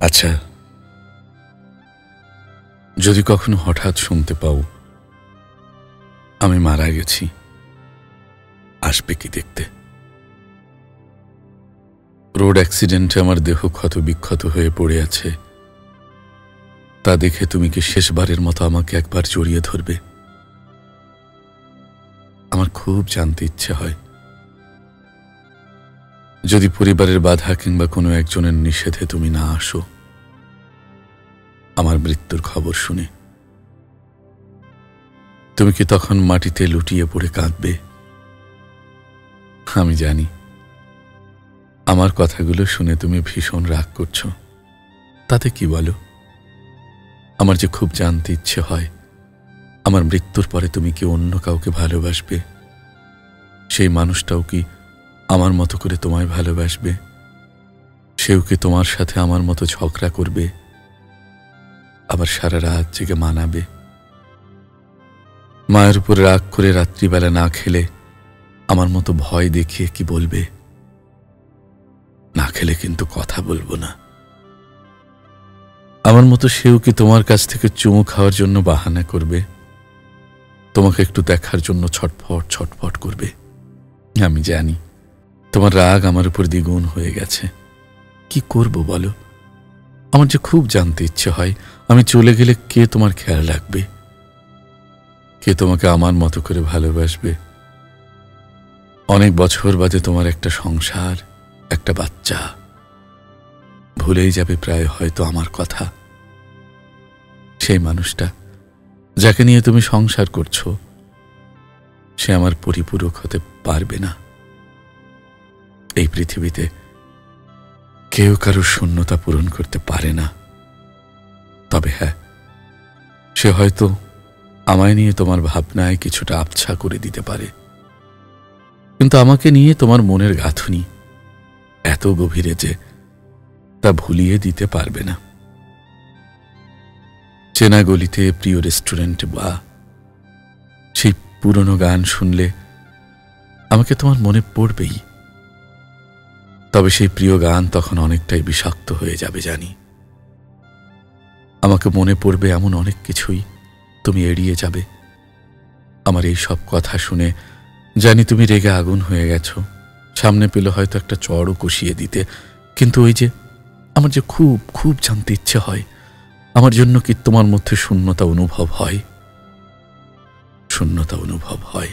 আচ্ছা, যদি কখনো হঠাৎ শুনতে পাও আমি মারা গেছি, আসবে কি দেখতে? রোড অ্যাক্সিডেন্টে আমার দেহ ক্ষত বিক্ষত হয়ে পড়ে আছে, তা দেখে তুমি কি শেষবারের মতো আমাকে একবার জড়িয়ে ধরবে? আমার খুব জানতে ইচ্ছে হয়, যদি পরিবারের বাধা কিংবা কোনো একজনের নিষেধে তুমি না আসো আমার মৃত্যুর খবর শুনে, তুমি কি তখন মাটিতে লুটিয়ে পড়ে কাঁদবে? আমি জানি আমার কথাগুলো শুনে তুমি ভীষণ রাগ করছো, তাতে কি বলো? আমার যে খুব জানতে ইচ্ছে হয়, আমার মৃত্যুর পরে তুমি কি অন্য কাউকে ভালোবাসবে? সেই মানুষটাও কি আমার মতো করে তোমায় ভালোবাসবে? সেও কি তোমার সাথে আমার মতো ঝগড়া করবে, আবার সারা রাত জেগে মানাবে? মায়ের উপর রাগ করে রাত্রিবেলা না খেলে আমার মতো ভয় দেখিয়ে কি বলবে, না খেলে কিন্তু কথা বলবো না? আমার মতো সেও কি তোমার কাছ থেকে চুমু খাওয়ার জন্য বাহানা করবে, তোমাকে একটু দেখার জন্য ছটফট ছটফট করবে? আমি জানি তোমার রাগ আমার উপর দ্বিগুণ হয়ে গেছে, কি করব বলো? আমার যে খুব জানতে ইচ্ছে হয়, আমি চলে গেলে কে তোমার খেয়াল রাখবে? কে তোমাকে আমার মতো করে ভালোবাসবে? অনেক বছর বাদে তোমার একটা সংসার, একটা বাচ্চা, ভুলেই যাবে প্রায় হয়তো আমার কথা। সেই মানুষটা যাকে নিয়ে তুমি সংসার করছো, সে আমার পরিপূরক হতে পারবে না। এই পৃথিবীতে কেউ কারোর শূন্যতা পূরণ করতে পারে না। তবে হ্যাঁ, সে হয়তো আমায় নিয়ে তোমার ভাবনায় কিছুটা আবছা করে দিতে পারে, কিন্তু আমাকে নিয়ে তোমার মনের গাঁথুনি এত গভীরে যে তা ভুলিয়ে দিতে পারবে না। চেনা গলিতে, প্রিয় রেস্টুরেন্টে বা সেই পুরনো গান শুনলে আমাকে তোমার মনে পড়বেই। তবে সেই প্রিয় গান তখন অনেকটাই বিষাক্ত হয়ে যাবে জানি। আমাকে মনে পড়বে এমন অনেক কিছুই তুমি এড়িয়ে যাবে। আমার এই সব কথা শুনে জানি তুমি রেগে আগুন হয়ে গেছো, সামনে পেলে হয়তো একটা চড়ও কষিয়ে দিতে, কিন্তু ওই যে আমার যে খুব খুব জানতে ইচ্ছে হয়, আমার জন্য কি তোমার মধ্যে শূন্যতা অনুভব হয়? শূন্যতা অনুভব হয়।